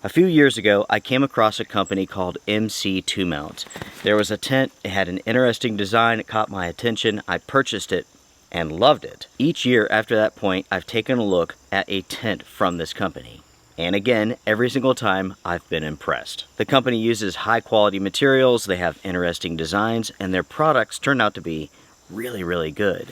A few years ago, I came across a company called ToMount. There was a tent, it had an interesting design, it caught my attention, I purchased it and loved it. Each year after that point, I've taken a look at a tent from this company. And again, every single time, I've been impressed. The company uses high quality materials, they have interesting designs, and their products turn out to be really, really good.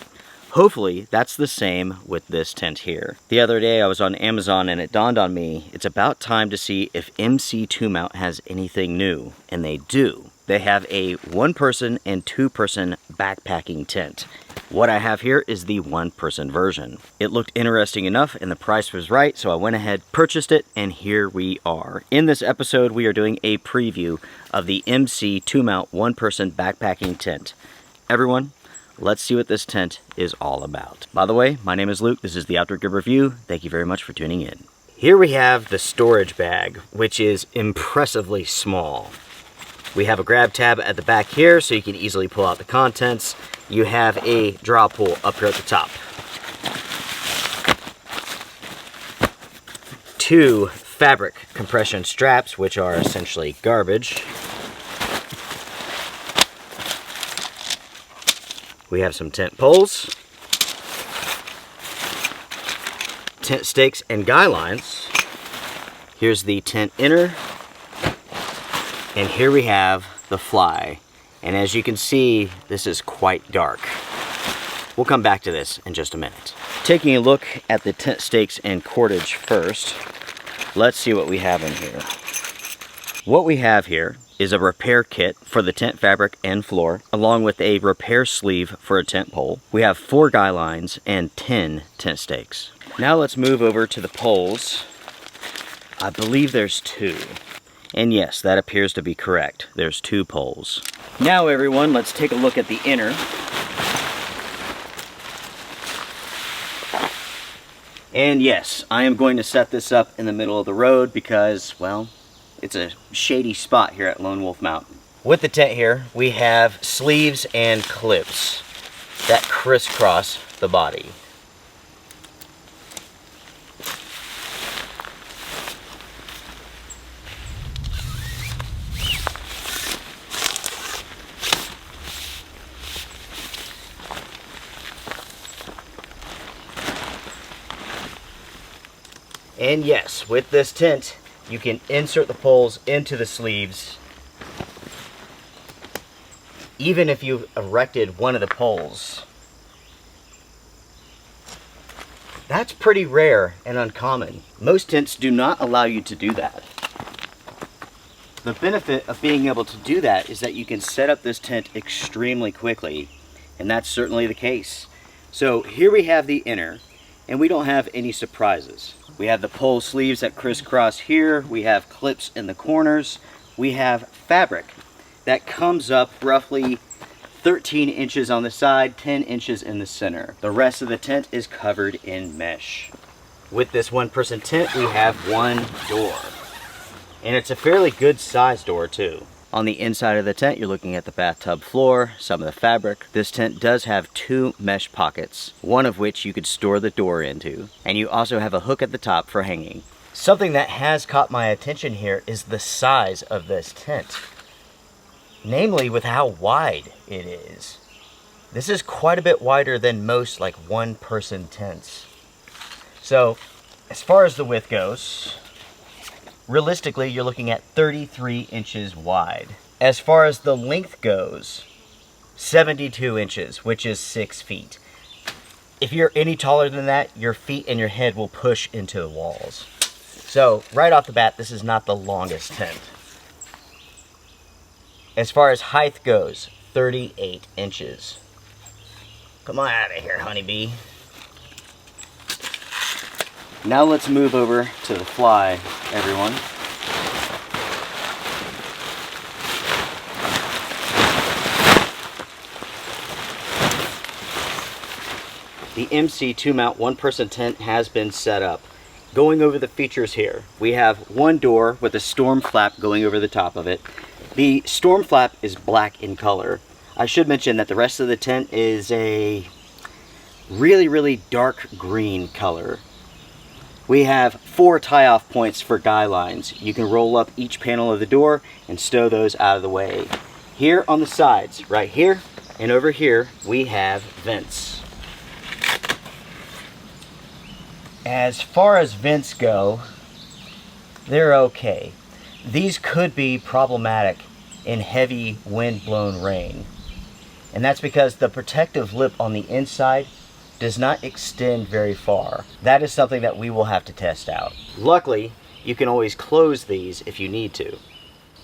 Hopefully, that's the same with this tent here. The other day I was on Amazon and it dawned on me, it's about time to see if ToMount has anything new. And they do. They have a 1-person and 2-person backpacking tent. What I have here is the 1-person version. It looked interesting enough and the price was right, so I went ahead, purchased it, and here we are. In this episode, we are doing a preview of the ToMount 1-person backpacking tent. Everyone, let's see what this tent is all about. By the way, my name is Luke. This is the Outdoor Gear Review. Thank you very much for tuning in. Here we have the storage bag, which is impressively small. We have a grab tab at the back here so you can easily pull out the contents. You have a draw pull up here at the top. 2 fabric compression straps, which are essentially garbage. We have some tent poles, tent stakes and guy lines. Here's the tent inner, and here we have the fly. And as you can see, this is quite dark. We'll come back to this in just a minute. Taking a look at the tent stakes and cordage first, let's see what we have in here. What we have here is a repair kit for the tent fabric and floor, along with a repair sleeve for a tent pole. We have 4 guy lines and 10 tent stakes. Now let's move over to the poles. I believe there's 2. And yes, that appears to be correct. There's 2 poles. Now everyone, let's take a look at the inner. And yes, I am going to set this up in the middle of the road because, well, it's a shady spot here at Lone Wolf Mountain. With the tent here, we have sleeves and clips that crisscross the body. And yes, with this tent, you can insert the poles into the sleeves. Even if you've erected one of the poles. That's pretty rare and uncommon. Most tents do not allow you to do that. The benefit of being able to do that is that you can set up this tent extremely quickly, and that's certainly the case. So here we have the inner, and we don't have any surprises. We have the pole sleeves that crisscross here. We have clips in the corners. We have fabric that comes up roughly 13 inches on the side, 10 inches in the center. The rest of the tent is covered in mesh. With this 1-person tent, we have 1 door. And it's a fairly good size door too. On the inside of the tent, you're looking at the bathtub floor, some of the fabric. This tent does have 2 mesh pockets, one of which you could store the door into. And you also have a hook at the top for hanging. Something that has caught my attention here is the size of this tent. Namely, with how wide it is. This is quite a bit wider than most like 1-person tents. So, as far as the width goes, realistically, you're looking at 33 inches wide. As far as the length goes, 72 inches, which is 6 feet. If you're any taller than that, your feet and your head will push into the walls. So, right off the bat, this is not the longest tent. As far as height goes, 38 inches. Come on out of here, honeybee. Now let's move over to the fly, everyone. The ToMount 1-person tent has been set up. Going over the features here, we have 1 door with a storm flap going over the top of it. The storm flap is black in color. I should mention that the rest of the tent is a really, really dark green color. We have 4 tie-off points for guy lines. You can roll up each panel of the door and stow those out of the way. Here on the sides, right here and over here, we have vents. As far as vents go, they're okay. These could be problematic in heavy wind-blown rain. And that's because the protective lip on the inside does not extend very far. That is something that we will have to test out. Luckily, you can always close these if you need to.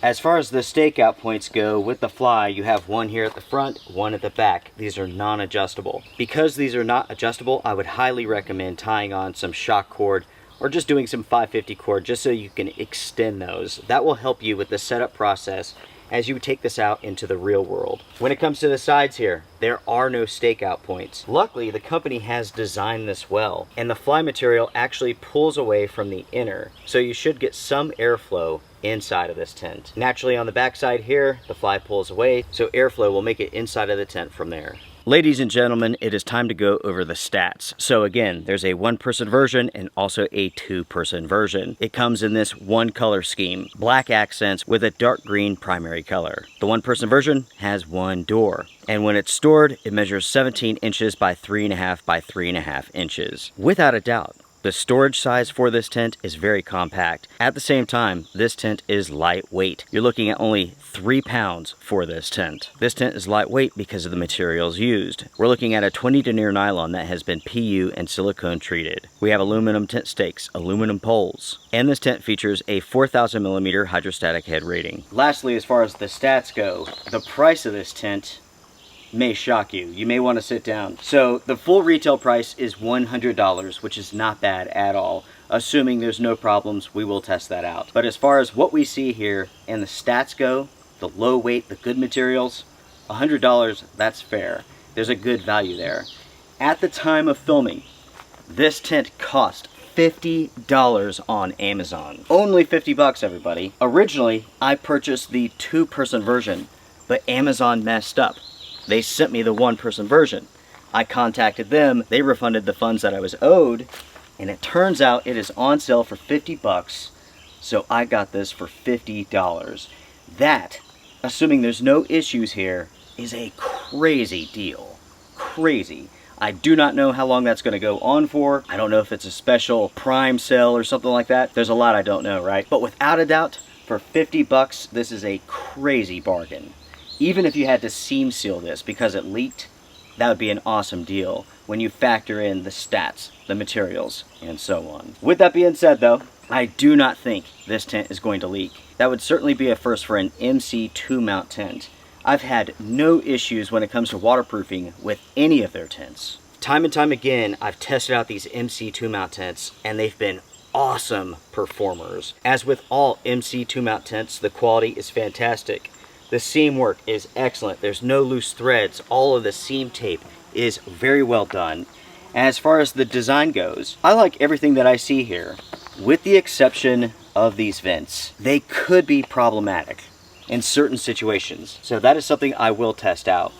As far as the stakeout points go, with the Fly, you have one here at the front, one at the back. These are non-adjustable. Because these are not adjustable, I would highly recommend tying on some shock cord or just doing some 550 cord just so you can extend those. That will help you with the setup process as you take this out into the real world. When it comes to the sides here, there are no stakeout points. Luckily, the company has designed this well, and the Fly material actually pulls away from the inner, so you should get some airflow inside of this tent. Naturally, on the back side here, the Fly pulls away, so airflow will make it inside of the tent from there. Ladies and gentlemen, it is time to go over the stats. So again, there's a 1-person version and also a 2-person version. It comes in this 1 color scheme, black accents with a dark green primary color. The 1-person version has 1 door. And when it's stored, it measures 17 inches by 3.5 by 3.5 inches. Without a doubt, the storage size for this tent is very compact. At the same time, this tent is lightweight. You're looking at only 3 pounds for this tent. This tent is lightweight because of the materials used. We're looking at a 20 denier nylon that has been PU and silicone treated. We have aluminum tent stakes, aluminum poles, and this tent features a 4,000 millimeter hydrostatic head rating. Lastly, as far as the stats go, the price of this tent may shock you. You may want to sit down. So the full retail price is $100, which is not bad at all. Assuming there's no problems, we will test that out. But as far as what we see here and the stats go, the low weight, the good materials, $100, that's fair. There's a good value there. At the time of filming, this tent cost $50 on Amazon. Only 50 bucks, everybody. Originally, I purchased the 2-person version, but Amazon messed up. They sent me the 1-person version. I contacted them, they refunded the funds that I was owed, and it turns out it is on sale for 50 bucks, so I got this for $50. That, assuming there's no issues here, is a crazy deal. Crazy. I do not know how long that's going to go on for. I don't know if it's a special Prime sale or something like that. There's a lot I don't know, right? But without a doubt, for 50 bucks, this is a crazy bargain. Even if you had to seam seal this because it leaked, that would be an awesome deal when you factor in the stats, the materials, and so on. With that being said though, I do not think this tent is going to leak. That would certainly be a first for an MC ToMount tent. I've had no issues when it comes to waterproofing with any of their tents. Time and time again, I've tested out these MC ToMount tents and they've been awesome performers. As with all MC ToMount tents, the quality is fantastic. The seam work is excellent. There's no loose threads. All of the seam tape is very well done. As far as the design goes, I like everything that I see here, with the exception of these vents. They could be problematic in certain situations, so that is something I will test out.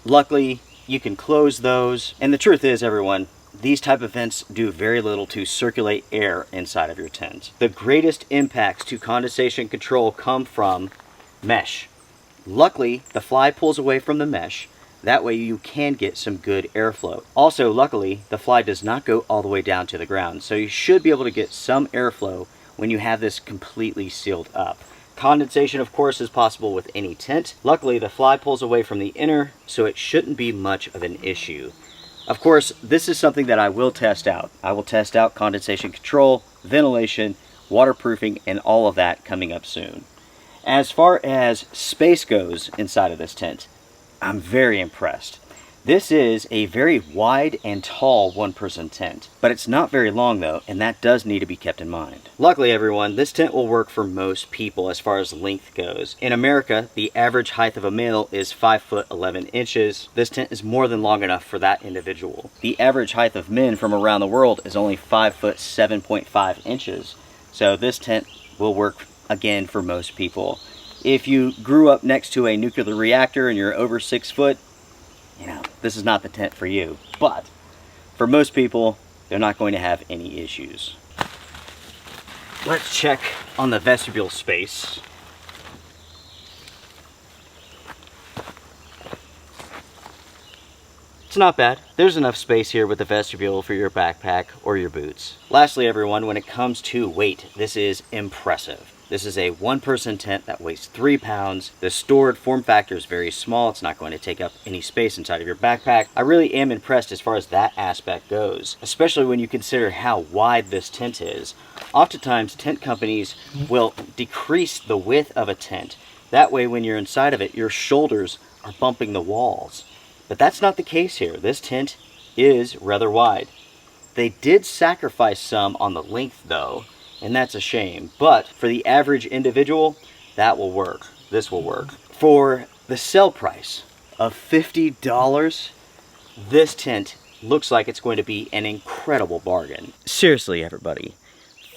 Luckily, you can close those, and the truth is, everyone, these type of vents do very little to circulate air inside of your tent. The greatest impacts to condensation control come from mesh. Luckily, the Fly pulls away from the mesh. That way you can get some good airflow. Also, luckily, the Fly does not go all the way down to the ground, so you should be able to get some airflow when you have this completely sealed up. Condensation, of course, is possible with any tent. Luckily, the Fly pulls away from the inner, so it shouldn't be much of an issue. Of course, this is something that I will test out. I will test out condensation control, ventilation, waterproofing, and all of that coming up soon. As far as space goes inside of this tent, I'm very impressed. This is a very wide and tall 1-person tent, but it's not very long though, and that does need to be kept in mind. Luckily, everyone, this tent will work for most people as far as length goes. In America, the average height of a male is 5 foot 11 inches. This tent is more than long enough for that individual. The average height of men from around the world is only 5 foot 7.5 inches. So this tent will work again for most people. If you grew up next to a nuclear reactor and you're over 6 foot, you know, this is not the tent for you. But for most people, they're not going to have any issues. Let's check on the vestibule space. It's not bad. There's enough space here with the vestibule for your backpack or your boots. Lastly, everyone, when it comes to weight, this is impressive. This is a one-person tent that weighs 3 pounds. The stored form factor is very small. It's not going to take up any space inside of your backpack. I really am impressed as far as that aspect goes, especially when you consider how wide this tent is. Oftentimes, tent companies will decrease the width of a tent. That way, when you're inside of it, your shoulders are bumping the walls. But that's not the case here. This tent is rather wide. They did sacrifice some on the length though, and that's a shame. But for the average individual, that will work. This will work. For the sale price of $50, this tent looks like it's going to be an incredible bargain. Seriously, everybody,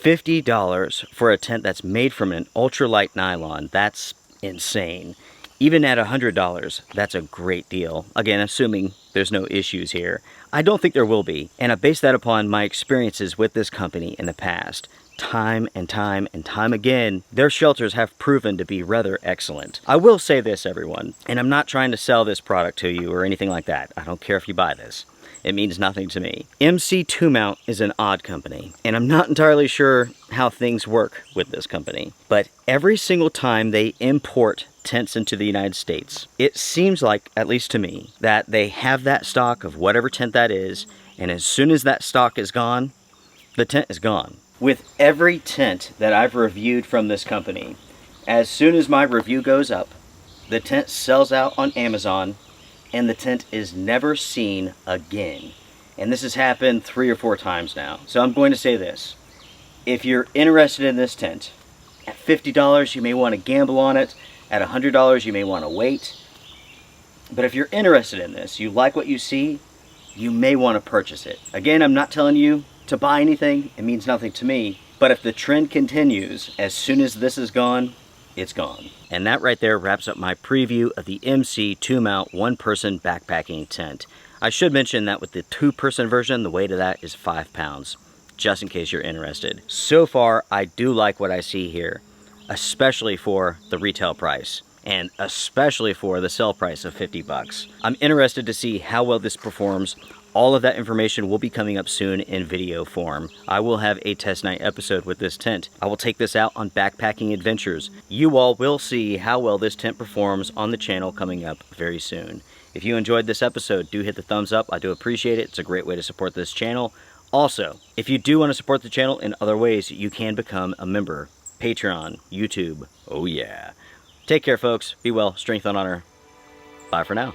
$50 for a tent that's made from an ultralight nylon, that's insane. Even at $100, that's a great deal. Again, assuming there's no issues here. I don't think there will be, and I base that upon my experiences with this company in the past. Time and time and time again, their shelters have proven to be rather excellent. I will say this, everyone, and I'm not trying to sell this product to you or anything like that. I don't care if you buy this. It means nothing to me. ToMount is an odd company, and I'm not entirely sure how things work with this company. But every single time they import tents into the United States, it seems like, at least to me, that they have that stock of whatever tent that is, and as soon as that stock is gone, the tent is gone. With every tent that I've reviewed from this company, as soon as my review goes up, the tent sells out on Amazon, and the tent is never seen again. And this has happened 3 or 4 times now. So I'm going to say this. If you're interested in this tent, at $50 you may want to gamble on it. At $100 you may want to wait. But if you're interested in this, you like what you see, you may want to purchase it. Again, I'm not telling you to buy anything. It means nothing to me. But if the trend continues, as soon as this is gone, it's gone. And that right there wraps up my preview of the ToMount one-person backpacking tent. I should mention that with the 2-person version, the weight of that is 5 pounds, just in case you're interested. So far, I do like what I see here, especially for the retail price, and especially for the sale price of $50. I'm interested to see how well this performs. All of that information will be coming up soon in video form. I will have a test night episode with this tent. I will take this out on backpacking adventures. You all will see how well this tent performs on the channel coming up very soon. If you enjoyed this episode, do hit the thumbs up. I do appreciate it. It's a great way to support this channel. Also, if you do want to support the channel in other ways, you can become a member. Patreon, YouTube, oh yeah. Take care, folks. Be well, strength and honor. Bye for now.